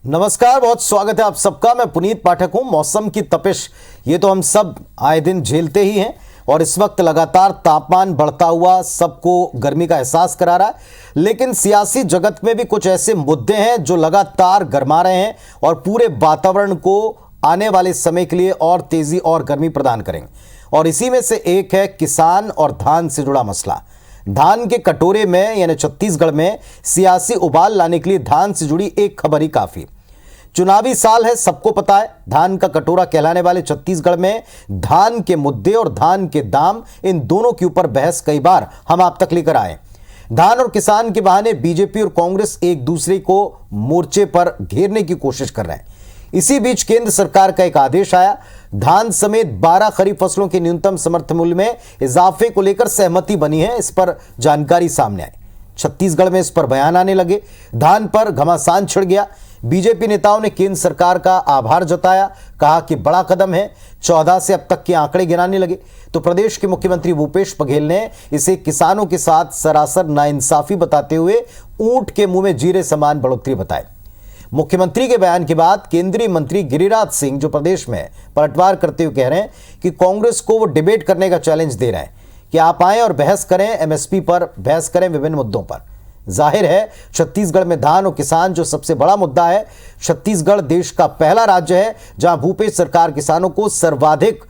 नमस्कार, बहुत स्वागत है आप सबका। मैं पुनीत पाठक हूं। मौसम की तपिश ये तो हम सब आए दिन झेलते ही हैं और इस वक्त लगातार तापमान बढ़ता हुआ सबको गर्मी का एहसास करा रहा है। लेकिन सियासी जगत में भी कुछ ऐसे मुद्दे हैं जो लगातार गरमा रहे हैं और पूरे वातावरण को आने वाले समय के लिए और तेजी और गर्मी प्रदान करेंगे। और इसी में से एक है किसान और धान से जुड़ा मसला। धान के कटोरे में यानी छत्तीसगढ़ में सियासी उबाल लाने के लिए धान से जुड़ी एक खबर ही काफी। चुनावी साल है, सबको पता है। धान का कटोरा कहलाने वाले छत्तीसगढ़ में धान के मुद्दे और धान के दाम, इन दोनों के ऊपर बहस कई बार हम आप तक लेकर आए। धान और किसान के बहाने बीजेपी और कांग्रेस एक दूसरे को मोर्चे पर घेरने की कोशिश कर रहे हैं। इसी बीच केंद्र सरकार का एक आदेश आया। धान समेत 12 खरीफ फसलों के न्यूनतम समर्थन मूल्य में इजाफे को लेकर सहमति बनी है। इस पर जानकारी सामने आई। छत्तीसगढ़ में इस पर बयान आने लगे। धान पर घमासान छिड़ गया। बीजेपी नेताओं ने केंद्र सरकार का आभार जताया, कहा कि बड़ा कदम है। 14 से अब तक के आंकड़े गिनाने लगे तो प्रदेश के मुख्यमंत्री भूपेश बघेल ने इसे किसानों के साथ सरासर नाइंसाफी बताते हुए ऊंट के मुंह में जीरे समान बढ़ोतरी बताई। मुख्यमंत्री के बयान के बाद केंद्रीय मंत्री गिरिराज सिंह जो प्रदेश में पलटवार करते हुए कह रहे हैं कि कांग्रेस को वो डिबेट करने का चैलेंज दे रहे हैं कि आप आएं और बहस करें, एमएसपी पर बहस करें, विभिन्न मुद्दों पर। जाहिर है छत्तीसगढ़ में धान और किसान जो सबसे बड़ा मुद्दा है। छत्तीसगढ़ देश का पहला राज्य है जहां भूपेश सरकार किसानों को सर्वाधिक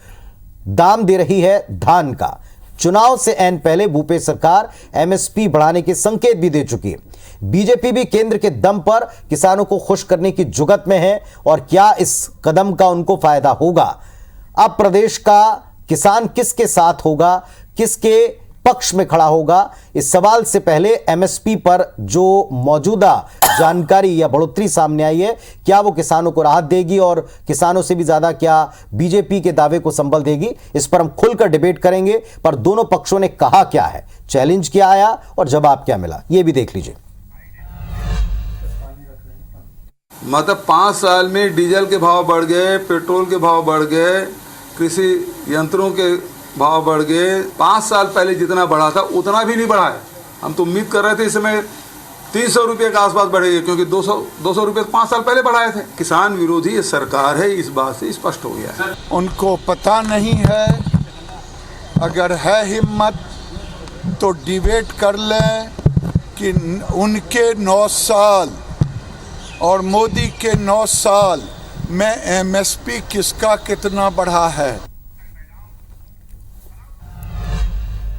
दाम दे रही है धान का। चुनाव से ऐन पहले भूपेश सरकार एमएसपी बढ़ाने के संकेत भी दे चुकी है। बीजेपी भी केंद्र के दम पर किसानों को खुश करने की जुगत में है और क्या इस कदम का उनको फायदा होगा? अब प्रदेश का किसान किसके साथ होगा, किसके पक्ष में खड़ा होगा? इस सवाल से पहले एमएसपी पर जो मौजूदा जानकारी या बढ़ोतरी सामने आई है, क्या वो किसानों को राहत देगी और किसानों से भी ज्यादा क्या बीजेपी के दावे को संबल देगी? इस पर हम खुलकर डिबेट करेंगे। पर दोनों पक्षों ने कहा क्या है, चैलेंज क्या आया और जवाब क्या मिला, ये भी देख लीजिए। मतलब 5 साल में डीजल के भाव बढ़ गए, पेट्रोल के भाव बढ़ गए, कृषि यंत्रों के भाव बढ़ गए। 5 साल पहले जितना बढ़ा था उतना भी नहीं बढ़ा है। हम तो उम्मीद कर रहे थे इस समय 300 रुपये के आसपास बढ़ेगी, क्योंकि 200 रुपये 5 साल पहले बढ़ाए थे। किसान विरोधी ये सरकार है, इस बात से स्पष्ट हो गया है। उनको पता नहीं है। अगर है हिम्मत तो डिबेट कर लें कि उनके 9 साल और मोदी के 9 साल में एमएसपी किसका कितना बढ़ा है।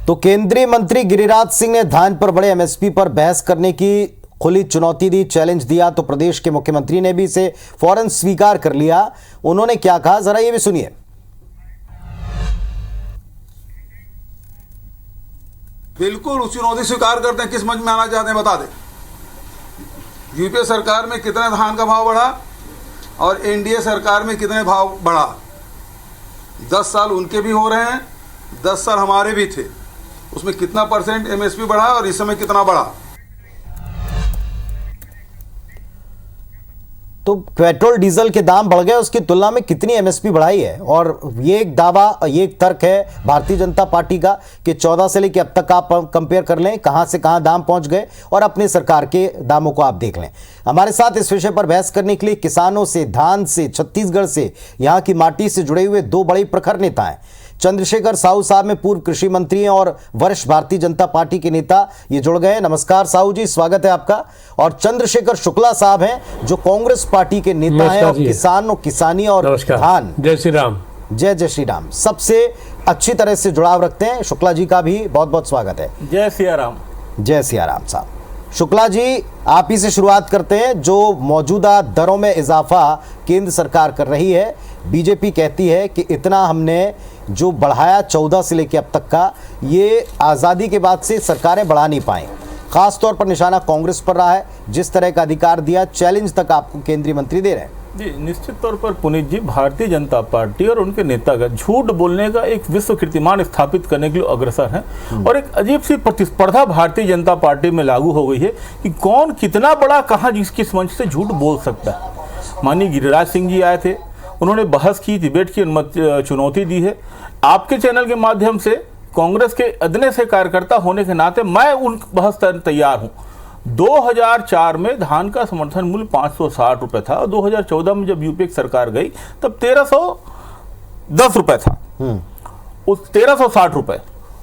तो केंद्रीय मंत्री गिरिराज सिंह ने धान पर बड़े एमएसपी पर बहस करने की खुली चुनौती दी, चैलेंज दिया। तो प्रदेश के मुख्यमंत्री ने भी इसे फौरन स्वीकार कर लिया। उन्होंने क्या कहा, जरा ये भी सुनिए। बिल्कुल उस चुनौती स्वीकार करते हैं। किस मंच में आना चाहते हैं बता दें। यूपीए सरकार में कितना धान का भाव बढ़ा और एनडीए सरकार में कितने भाव बढ़ा? 10 साल उनके भी हो रहे हैं, 10 साल हमारे भी थे। उसमें कितना % एमएसपी बढ़ा और इस समय कितना बढ़ा? तो पेट्रोल डीजल के दाम बढ़ गए, उसकी तुलना में कितनी एमएसपी बढ़ाई है? और ये एक दावा, ये एक तर्क है भारतीय जनता पार्टी का कि 14 से लेकर अब तक आप कंपेयर कर लें कहां से कहां दाम पहुंच गए और अपने सरकार के दामों को आप देख लें। हमारे साथ इस विषय पर बहस करने के लिए किसानों से, धान से, छत्तीसगढ़ से, यहां की माटी से जुड़े हुए 2 बड़े प्रखर नेता हैं। चंद्रशेखर साहू साहब में पूर्व कृषि मंत्री हैं और वरिष्ठ भारतीय जनता पार्टी के नेता, ये जुड़ गए। नमस्कार साहू जी, स्वागत है आपका। और चंद्रशेखर शुक्ला साहब हैं जो कांग्रेस पार्टी के नेता हैं और किसान और किसानी और धान। जय श्री राम। जय श्री राम। सबसे अच्छी तरह से जुड़ाव रखते हैं। शुक्ला जी का भी बहुत बहुत स्वागत है। जय सिया राम। जय सिया राम साहब। शुक्ला जी, आप ही से शुरुआत करते हैं। जो मौजूदा दरों में इजाफा केंद्र सरकार कर रही है, बीजेपी कहती है कि इतना हमने जो बढ़ाया 14 से लेकर अब तक का, ये आज़ादी के बाद से सरकारें बढ़ा नहीं पाई। खास तौर पर निशाना कांग्रेस पर रहा है। जिस तरह का अधिकार दिया, चैलेंज तक आपको केंद्रीय मंत्री दे रहे हैं। जी, निश्चित तौर पर पुनीत जी, भारतीय जनता पार्टी और उनके नेतागण झूठ बोलने का एक विश्व कीर्तिमान स्थापित करने के लिए अग्रसर हैं। और एक अजीब सी प्रतिस्पर्धा भारतीय जनता पार्टी में लागू हो गई है कि कौन कितना बड़ा कहाँ किस मंच से झूठ बोल सकता है। माननीय गिरिराज सिंह जी आए थे, उन्होंने बहस की, डिबेट की चुनौती दी है। आपके चैनल के माध्यम से कांग्रेस के अदने से कार्यकर्ता होने के नाते मैं उन बहस तैयार हूं। 2004 में धान का समर्थन मूल्य 560 रुपए था और 2014 में जब यूपीए की सरकार गई तब 1310 रुपए था, उस 1360 रुपए,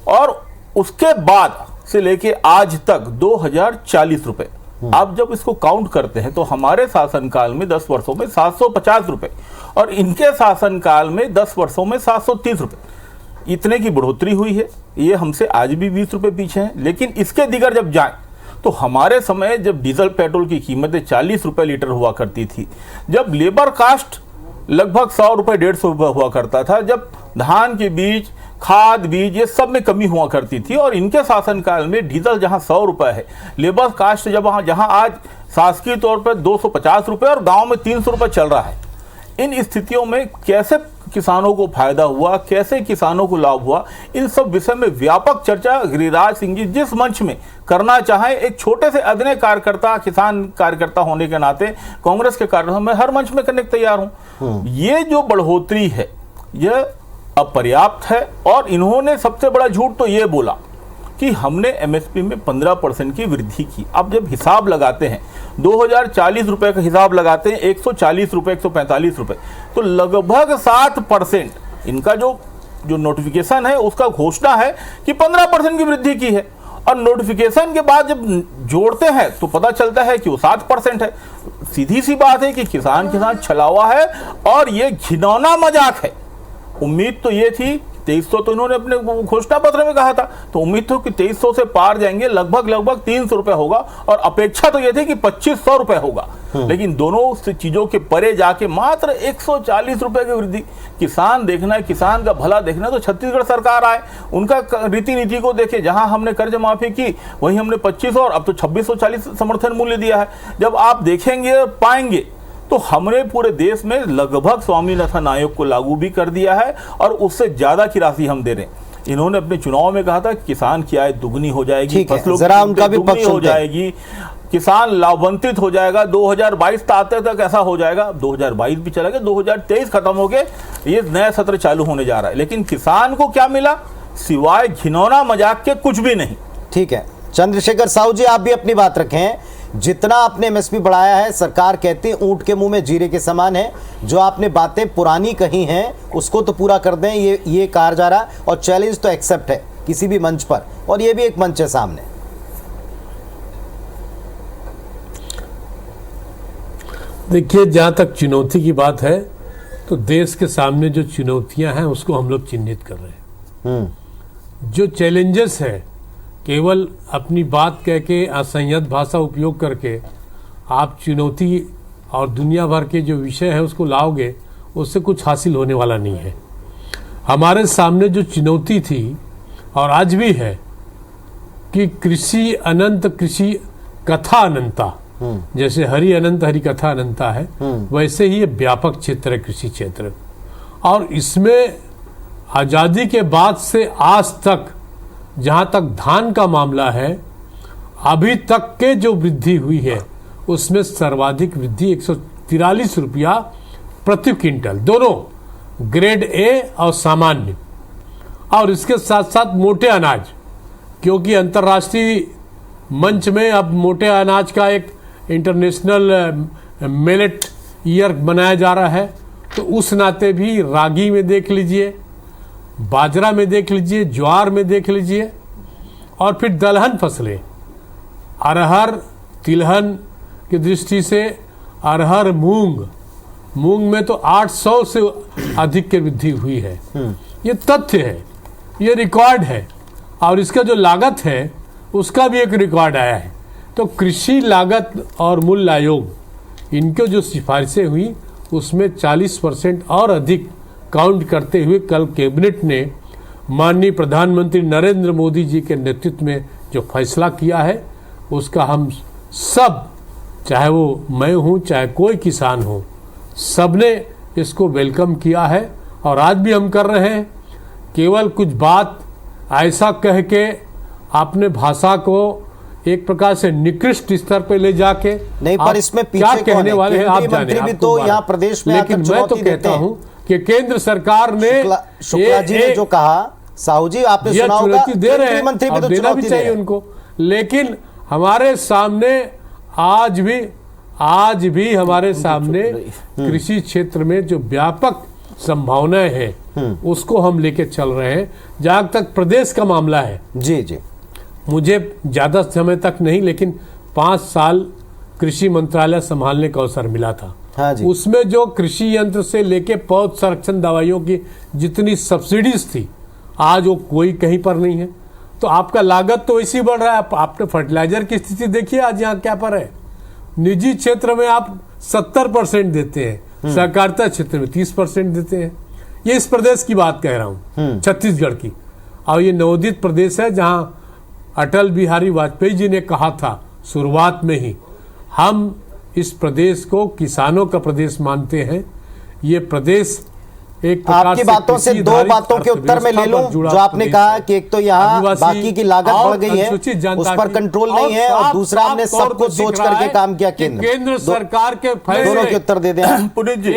और उसके बाद से लेके आज तक 2040 रुपए। आप जब इसको काउंट करते हैं तो हमारे शासनकाल में 10 वर्षों में 750 रुपए और इनके शासनकाल में 10 वर्षों में 730 रुपए, इतने की बढ़ोतरी हुई है। ये हमसे आज भी 20 रुपए पीछे हैं। लेकिन इसके दिगर जब जाएं तो हमारे समय जब डीजल पेट्रोल की कीमतें 40 रुपए लीटर हुआ करती थी, जब लेबर कास्ट लगभग 100 रुपए 150 रुपए हुआ करता था, जब धान के बीज, खाद बीज, ये सब में कमी हुआ करती थी, और इनके शासनकाल में डीजल जहां 100 रुपए है, लेबर कास्ट जहां आज शासकीय तौर पर 250 रुपए और गांव में 300 रुपए चल रहा है, इन स्थितियों में कैसे किसानों को फायदा हुआ, कैसे किसानों को लाभ हुआ, इन सब विषय में व्यापक चर्चा गिरिराज सिंह जी जिस मंच में करना चाहें, एक छोटे से अदने कार्यकर्ता, किसान कार्यकर्ता होने के नाते कांग्रेस के कार्यक्रम में हर मंच में करने को तैयार हूं। ये जो बढ़ोतरी है यह अपर्याप्त है, और इन्होंने सबसे बड़ा झूठ तो ये बोला कि हमने एमएसपी में 15% की वृद्धि की। अब जब हिसाब लगाते हैं 2040 रुपए का हिसाब लगाते हैं, 140 रुपए 145 रुपए, तो लगभग 7% इनका जो नोटिफिकेशन है उसका घोषणा है कि 15% की वृद्धि की है, और नोटिफिकेशन के बाद जब जोड़ते हैं तो पता चलता है कि वो 7% है। सीधी सी बात है कि किसान छलावा है और ये घिनौना मजाक है। उम्मीद तो ये थी 2300 तो इन्होंने अपने घोषणा पत्र में कहा था, तो उम्मीद तो कि 2300 से पार जाएंगे, लगभग 300 रुपए होगा, और अपेक्षा तो ये थी कि 2500 रुपए होगा। लेकिन दोनों चीजों के परे जाके मात्र 140 रुपए की वृद्धि। किसान देखना है, किसान का भला देखना है तो छत्तीसगढ़ सरकार आए, उनका रीति नीति को देखे। जहां हमने कर्ज माफी की वहीं हमने 2500 और अब तो 2640 समर्थन मूल्य दिया है। जब आप देखेंगे पाएंगे तो हमने पूरे देश में लगभग स्वामीनाथन आयोग को लागू भी कर दिया है, और उससे ज्यादा की राशि हम दे रहे हैं। इन्होंने अपने चुनाव में कहा था किसान की आय दुगनी हो जाएगी, फसलों की उनका भी दुगनी हो जाएगी, किसान लाभान्वित हो जाएगा। 2022 आते तक ऐसा हो जाएगा, 2022 भी चला गया, 2023 खत्म हो गए, ये नया सत्र चालू होने जा रहा है। लेकिन किसान को क्या मिला सिवाय घिनौना मजाक के? कुछ भी नहीं। ठीक है, चंद्रशेखर साहू जी आप भी अपनी बात रखें। जितना आपने एमएसपी बढ़ाया है, सरकार कहती है ऊंट के मुंह में जीरे के समान है। जो आपने बातें पुरानी कही हैं उसको तो पूरा कर दें, ये कहा जा रहा है, और चैलेंज तो एक्सेप्ट है किसी भी मंच पर, और ये भी एक मंच है सामने। देखिए, जहाँ तक चुनौती की बात है तो देश के सामने जो चुनौतियां हैं उसको हम लोग चिन्हित कर रहे हैं। जो चैलेंजेस है केवल अपनी बात कह के असंयत भाषा उपयोग करके आप चुनौती और दुनिया भर के जो विषय है उसको लाओगे, उससे कुछ हासिल होने वाला नहीं है। हमारे सामने जो चुनौती थी और आज भी है कि कृषि अनंत, कृषि कथा अनंता, जैसे हरि अनंत हरि कथा अनंता है, वैसे ही ये व्यापक क्षेत्र है कृषि क्षेत्र। और इसमें आज़ादी के बाद से आज तक जहाँ तक धान का मामला है, अभी तक के जो वृद्धि हुई है उसमें सर्वाधिक वृद्धि 143 रुपया प्रति क्विंटल, दोनों ग्रेड ए और सामान्य, और इसके साथ साथ मोटे अनाज, क्योंकि अंतर्राष्ट्रीय मंच में अब मोटे अनाज का एक इंटरनेशनल मिलेट ईयर बनाया जा रहा है, तो उस नाते भी रागी में देख लीजिए, बाजरा में देख लीजिए, ज्वार में देख लीजिए, और फिर दलहन फसलें, अरहर, तिलहन की दृष्टि से अरहर, मूंग में तो 800 से अधिक की वृद्धि हुई है। ये तथ्य है, ये रिकॉर्ड है, और इसका जो लागत है उसका भी एक रिकॉर्ड आया है। तो कृषि लागत और मूल्य आयोग, इनके जो सिफारिशें हुई उसमें 40% और अधिक काउंट करते हुए कल कैबिनेट ने माननीय प्रधानमंत्री नरेंद्र मोदी जी के नेतृत्व में जो फैसला किया है उसका हम सब, चाहे वो मैं हूँ चाहे कोई किसान हो, सबने इसको वेलकम किया है, और आज भी हम कर रहे हैं। केवल कुछ बात ऐसा कह के आपने भाषा को एक प्रकार से निकृष्ट स्तर पे ले जाके नहीं, पर इसमें पीछे क्या कहने वाले हैं आप मंत्री भी तो यहाँ प्रदेश में, लेकिन मैं तो कहता हूँ कि केंद्र सरकार ने शुक्ला जी ने जो कहा, साहू जी आपने सुना होगा, चुनौती दे रहे हैं मंत्री भी और तो देना भी चुनौती चाहिए उनको, लेकिन हमारे सामने आज भी हमारे सामने कृषि क्षेत्र में जो व्यापक संभावनाएं हैं उसको हम लेके चल रहे हैं। जहां तक प्रदेश का मामला है, जी जी, मुझे ज्यादा समय तक नहीं, लेकिन 5 साल कृषि मंत्रालय संभालने का अवसर मिला था। हाँ जी। उसमें जो कृषि यंत्र से लेके पौध संरक्षण दवाइयों की जितनी सब्सिडीज थी, आज वो कोई कहीं पर नहीं है। तो आपका लागत तो इसी बढ़ रहा है। आपने फर्टिलाइजर की स्थिति देखिए आज यहाँ क्या पर है। निजी क्षेत्र में आप 70% देते हैं, सहकारिता क्षेत्र में 30% देते हैं। ये इस प्रदेश की बात कह रहा हूँ, छत्तीसगढ़ की। और ये नवोदित प्रदेश है जहाँ अटल बिहारी वाजपेयी जी ने कहा था शुरुआत में ही, हम इस प्रदेश को किसानों का प्रदेश मानते हैं। ये प्रदेश एक प्रकार आपकी बातों से 2 बातों के उत्तर में ले लूं। जो आपने कहा कि एक तो यहाँ बाकी की लागत बढ़ गई है, उस पर कंट्रोल नहीं है, और दूसरा हमने सब कुछ सोच करके काम किया। केंद्र सरकार के दोनों के उत्तर दे दें पुनीत जी।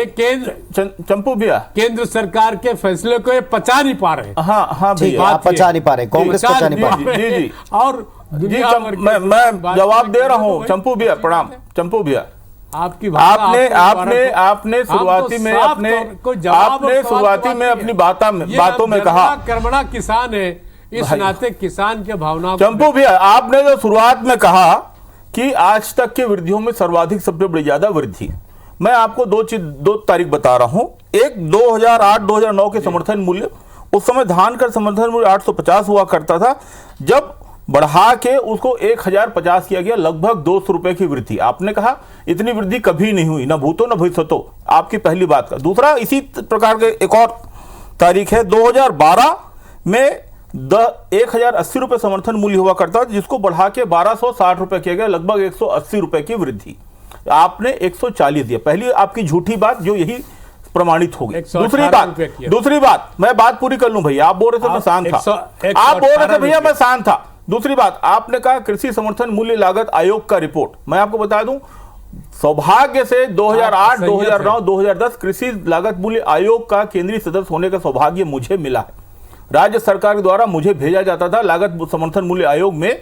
चंपू भैया, केंद्र सरकार के फैसले को ये पचा नहीं पा रहे। हाँ हाँ भैया, आप पचा नहीं पा रहे, कांग्रेस पचा नहीं पा रही। जी जी, और मैं जवाब दे रहा हूँ। चंपू भैया प्रणाम। चंपू भैया, आपकी आपने शुरुआती में अपनी बातों में कहा कर्मणा किसान है, इस नाते किसान के भावना। चंपू भैया, आपने जो शुरुआत में कहा कि आज तक के वृद्धियों में सर्वाधिक सबसे बड़ी ज्यादा वृद्धि, मैं आपको 2 तारीख बता रहा हूं। एक 2008-2009 के समर्थन मूल्य, उस समय धान का समर्थन मूल्य 850 हुआ करता था, जब बढ़ा के उसको 1050 किया गया, लगभग 200 रुपए की वृद्धि। आपने कहा इतनी वृद्धि कभी नहीं हुई, ना भूतो न भविष्यतो, आपकी पहली बात का। दूसरा, इसी प्रकार के एक और तारीख है 2012 में 1080 रुपए समर्थन मूल्य हुआ करता था, जिसको बढ़ा के 1260 रुपए किया गया, लगभग 180 रुपए की वृद्धि। आपने 140 दिया, पहली आपकी झूठी बात जो यही प्रमाणित होगी। दूसरी बात, मैं बात पूरी कर लूं भैया। आप बोल रहे थे मैं शांत था, आप बोल रहे थे भैया मैं शांत था। दूसरी बात, आपने कहा कृषि समर्थन मूल्य लागत आयोग का रिपोर्ट, मैं आपको बता दूं, सौभाग्य से 2008, 2009, 2010 कृषि लागत मूल्य आयोग का केंद्रीय सदस्य होने का सौभाग्य मुझे मिला है। राज्य सरकार के द्वारा मुझे भेजा जाता था लागत समर्थन मूल्य आयोग में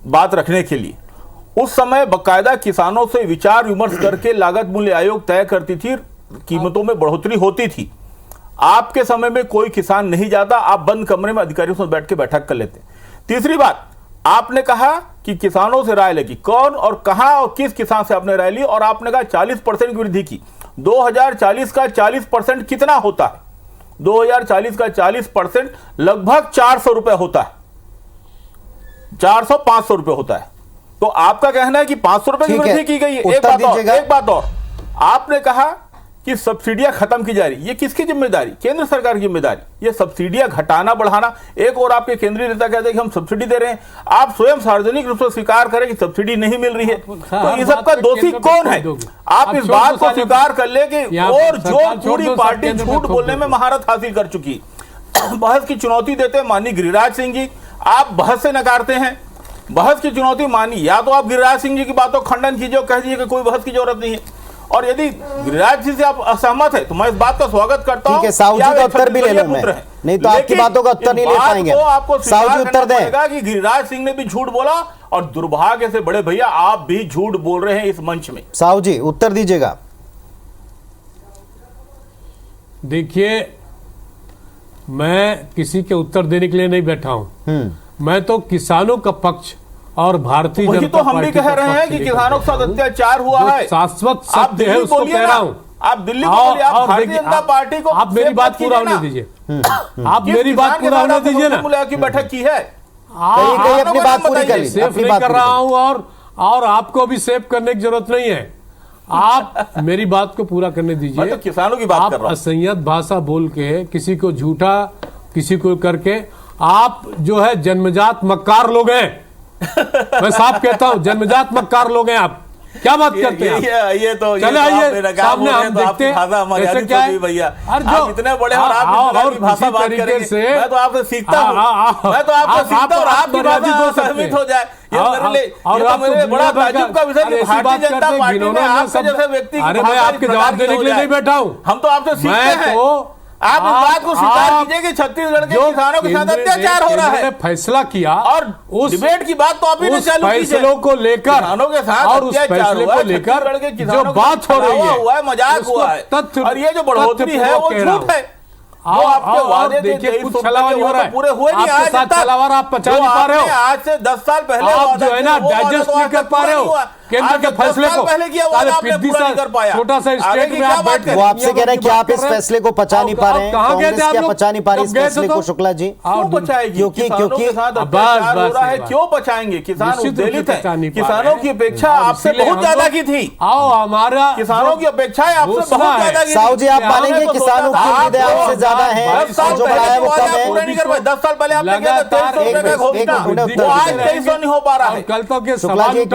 बात रखने के लिए। उस समय बकायदा किसानों से विचार विमर्श करके लागत मूल्य आयोग तय करती थी, कीमतों में बढ़ोतरी होती थी। आपके समय में कोई किसान नहीं जाता, आप बंद कमरे में अधिकारियों से बैठ के बैठक कर लेते। तीसरी बात, आपने कहा कि किसानों से राय लेगी, कौन और कहां और किस किसान से आपने राय ली, और आपने कहा 40% की वृद्धि की। 2040 का 40% कितना होता है? 2040 का 40% लगभग 400 रुपए होता है, 400-500 रुपए होता है। तो आपका कहना है कि 500 रुपए की वृद्धि की गई है। एक बात और, आपने कहा कि सब्सिडियां खत्म की जा रही, ये किसकी जिम्मेदारी? केंद्र सरकार की जिम्मेदारी। ये सब्सिडियां घटाना बढ़ाना। एक और आपके केंद्रीय नेता कहते हैं कि हम सब्सिडी दे रहे हैं, आप स्वयं सार्वजनिक रूप से स्वीकार करें कि सब्सिडी नहीं मिल रही है, तो इस सब का दोषी कौन है? आप इस बात को स्वीकार कर ले कि और जो पूरी पार्टी झूठ बोलने में महारत हासिल कर चुकी, बहस की चुनौती देते हैं माननीय गिरिराज सिंह जी, आप बहस से नकारते हैं। बहस की चुनौती मानी, या तो आप गिरिराज सिंह जी की बातों खंडन कीजिए और कह दीजिए कि कोई बहस की जरूरत नहीं है, और यदि गिरिराज जी से आप असहमत है तो मैं इस बात का स्वागत करता हूं। ठीक है, साहू जी का उत्तर भी ले लूं मैं, नहीं तो आपकी बातों का उत्तर नहीं ले पाएंगे। आपको साहू जी उत्तर दें कि गिरिराज सिंह ने भी झूठ बोला, और दुर्भाग्य से बड़े भैया आप भी झूठ बोल रहे हैं इस मंच में। साहू जी उत्तर दीजिएगा। देखिए, मैं किसी के उत्तर देने के लिए नहीं बैठा हूं, मैं तो किसानों का पक्ष और भारतीय जनता पार्टी, तो हम भी कह रहे हैं कि किसानों के साथ अत्याचार हुआ है, शाश्वत सत्य है, उसको कह रहा हूं। आप दिल्ली बोलिए, आप भारतीय जनता पार्टी को आप मेरी बात पूरा होने दीजिए, आप मेरी बात पूरा होने दीजिए ना। की बैठक की है, अपनी बात पूरी कर लीजिए। सेफ नहीं कर रहा हूं, और आपको भी सेव करने की जरूरत नहीं है। आप मेरी बात को पूरा करने दीजिए। तो किसानों की बात कर रहा हूं। असंयत भाषा बोल के किसी को झूठा, किसी को करके, आप जो है जन्मजात मक्कार लोग हैं। मैं साफ कहता हूं, जन्मजात मक्कार लोग हैं आप। क्या बात करते हैं? ये तो चले आइए सामने, हम देखते हैं कैसे क्या है भैया। जो इतने बड़े और आप भाषा बात करेंगे, मैं तो आपसे सीखता हूं, मैं तो आपसे सीखता हूं और आपकी भाषा सहमत हो जाए। और मेरे बड़ा ताज्जुब का विषय कि भारतीय जनता पार्टी में आपके जैसे व्यक्ति, अरे मैं आपके जवाब देने के लिए नहीं बैठा हूं, हम तो आपसे सीखते हैं। आप इस बात को स्वीकार कीजिए कि छत्तीसगढ़ के किसानों के साथ अत्याचार हो रहा है। फैसला किया और उस डिबेट की बात तो आप ही ने चालू की फैसलों को लेकर किसानों के साथ और उस फैसले को लेकर जो बात हो रही है, मजाक हुआ है, और ये जो बढ़ोतरी है वो झूठ है। और देखिए कुछ छलावा हो रहा है, पूरे हुए नहीं, आपके साथ छलावा आप पचा नहीं पा रहे हो। आज से 10 साल पहले आप जो है ना डाइजेस्ट नहीं कर पा रहे हो केंद्र के फैसले को। पहले किया हुआ आपने पूरा नहीं कर पाया। छोटा सा स्टेट में आप बैठ, वो आपसे कह रहे हैं कि आप इस फैसले को पचा नहीं पा रहे हैं, कांग्रेस क्या पचा नहीं पा रही इस फैसले को? शुक्ला जी क्यों पचाएगी? क्योंकि क्यों पचाएंगे? किसान उत्तेजित है, किसानों की अपेक्षा आपसे बहुत ज्यादा की थी। आओ हमारा किसानों की अपेक्षाएं आपसे बहुत ज्यादा की। साहू जी आप मानेंगे किसानों की उम्मीदें आपसे ज्यादा हैं, जो बढ़ाया वो कम है। 10 साल पहले आपने किया था 2300 रुपए का घोषणा, वो आज 2300 नहीं हो पा रहा है। कल तो शुक्ला जी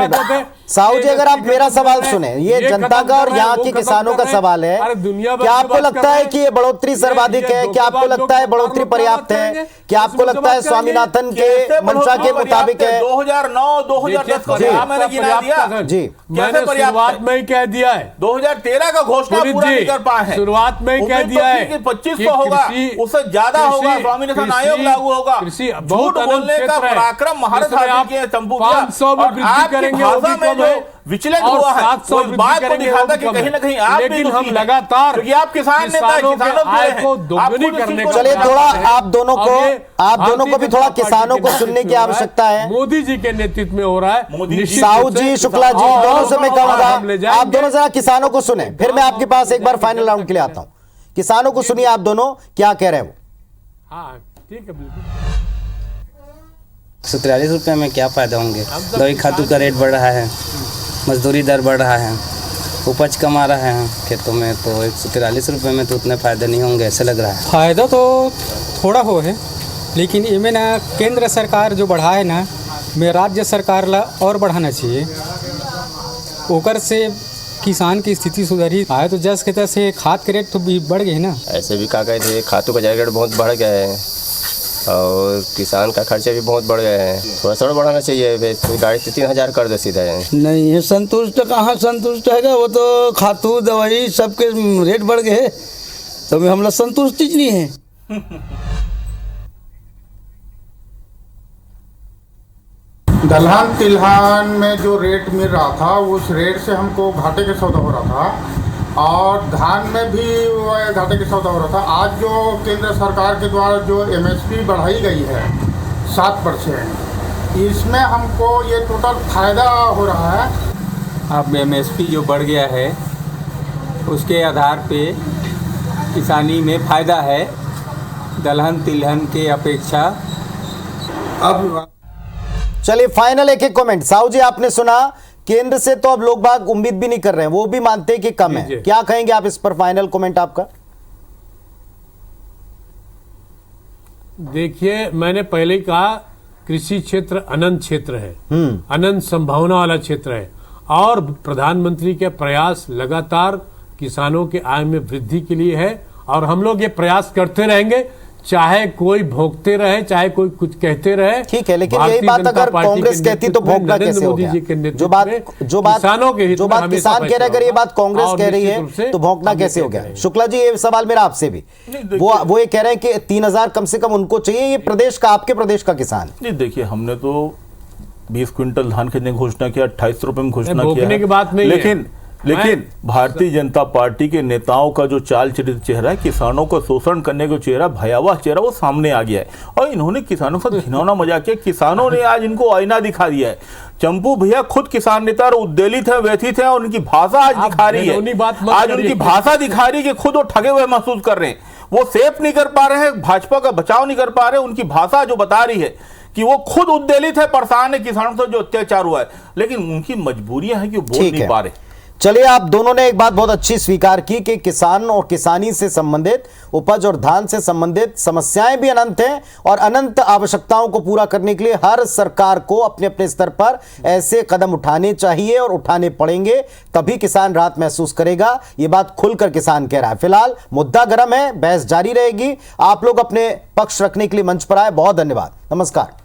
साहू जी अगर आप मेरा सवाल सुने, ये जनता का और यहाँ के किसानों का सवाल है, क्या आपको लगता है कि ये बढ़ोतरी सर्वाधिक है? क्या आपको लगता है बढ़ोतरी पर्याप्त है? क्या आपको लगता है स्वामीनाथन के मंशा के मुताबिक है? 2009-2010 को मैंने गिना दिया जी, मैंने शुरुआत में ही कह दिया है। 2013 का घोषणा पूरा नहीं कर पाए हैं। शुरुआत में ही कह दिया है 2500 होगा, उससे ज्यादा होगा, स्वामीनाथन आयोग लागू होगा। झूठ बोलने का पराक्रम महारत हासिल किया है चंपू भैया। 500 में वृद्धि करेंगे विचलित हुआ है, वो इस बात को दिखाता कि कहीं ना कहीं आप भी लेकिन हम लगातार क्योंकि आप किसान नेता हैं, किसानों के आय को दोगुनी करने को। चलिए थोड़ा आप दोनों को भी थोड़ा किसानों को सुनने की आवश्यकता है। मोदी जी के नेतृत्व में हो रहा है। साहू जी, शुक्ला जी, दोनों से मैं कहूंगा आप दोनों जरा किसानों को सुने, फिर मैं आपके पास एक बार फाइनल राउंड के लिए आता हूं। किसानों को सुनिए, आप दोनों क्या कह रहे हो? हाँ ठीक है, बिल्कुल। 143 रुपये में क्या फायदा होंगे? दवाई खातू का रेट बढ़ रहा है, मजदूरी दर बढ़ रहा है, उपज कम आ रहा है खेतों में, तो 143 रुपये में तो उतने फायदे नहीं होंगे ऐसे लग रहा है। फ़ायदा तो थोड़ा हो है, लेकिन इनमें ना केंद्र सरकार जो बढ़ाए ना, में राज्य सरकार ला और बढ़ाना चाहिए, ओकर से किसान की स्थिति सुधरी आए। तो जस के तैसे खाद के रेट तो भी बढ़ गए ना। ऐसे भी कहा गए थे खातों का रेट बहुत बढ़ गया है और किसान का खर्चे भी बहुत बढ़ गए हैं, थोड़ा सा बढ़ाना चाहिए। गाड़ी 3000 कर दो सीधा है। नहीं है संतुष्ट, कहाँ संतुष्ट हैगा? वो तो खातू दवाई सबके रेट बढ़ गए, तो हम लोग संतुष्ट ही नहीं है। दलहन तिलहन में जो रेट मिल रहा था उस रेट से हमको घाटे के सौदा हो रहा था, और धान में भी घाटे के सौदा हो रहा था। आज जो केंद्र सरकार के द्वारा जो MSP बढ़ाई गई है 7%, इसमें हमको ये टोटल फायदा हो रहा है। अब MSP जो बढ़ गया है उसके आधार पे किसानी में फ़ायदा है दलहन तिलहन के अपेक्षा। अब चलिए फाइनल एक कमेंट। साहू जी आपने सुना, केंद्र से तो अब लोग बाग उम्मीद भी नहीं कर रहे हैं, वो भी मानते हैं कि कम है। क्या कहेंगे आप इस पर? फाइनल कमेंट आपका। देखिए, मैंने पहले ही कहा कृषि क्षेत्र अनंत क्षेत्र है, अनंत संभावना वाला क्षेत्र है, और प्रधानमंत्री के प्रयास लगातार किसानों के आय में वृद्धि के लिए है, और हम लोग ये प्रयास करते रहेंगे, चाहे कोई भोगते रहे, चाहे कोई कुछ कहते रहे। ठीक है, लेकिन यही बात अगर कांग्रेस कहती तो भोगना कैसे हो गया? जो बात किसान कह रहे, अगर ये बात कांग्रेस कह रही है तो भोगना कैसे हो गया? शुक्ला जी, ये सवाल मेरा आपसे भी, वो ये कह रहे हैं कि 3000 कम से कम उनको चाहिए। ये प्रदेश का, आपके प्रदेश का किसान। नहीं, देखिए हमने तो 20 क्विंटल धान खरीदने की घोषणा किया, 28 रुपए में घोषणा किया, की बात नहीं है। लेकिन भारतीय जनता पार्टी के नेताओं का जो चाल चरित्र चेहरा है, किसानों को शोषण करने का चेहरा, भयावह चेहरा, वो सामने आ गया है। और इन्होंने किसानों का घिनौना मजाक किया। किसानों ने आज इनको आईना दिखा दिया है। चंपू भैया खुद किसान नेता उद्वेलित है, व्यथित है, और उनकी भाषा आज दिखा रही है, आज उनकी भाषा दिखा रही है कि खुद वो ठगे हुए महसूस कर रहे हैं। वो सेफ नहीं कर पा रहे हैं, भाजपा का बचाव नहीं कर पा रहे। उनकी भाषा जो बता रही है कि वो खुद उद्वेलित है, परेशान है किसानों से जो अत्याचार हुआ है, लेकिन उनकी मजबूरियां हैं कि वो बोल नहीं पा रहे। चलिए, आप दोनों ने एक बात बहुत अच्छी स्वीकार की कि किसान और किसानी से संबंधित, उपज और धान से संबंधित समस्याएं भी अनंत हैं, और अनंत आवश्यकताओं को पूरा करने के लिए हर सरकार को अपने अपने स्तर पर ऐसे कदम उठाने चाहिए और उठाने पड़ेंगे, तभी किसान राहत महसूस करेगा। ये बात खुलकर किसान कह रहा है। फिलहाल मुद्दा गर्म है, बहस जारी रहेगी। आप लोग अपने पक्ष रखने के लिए मंच पर आए, बहुत धन्यवाद, नमस्कार।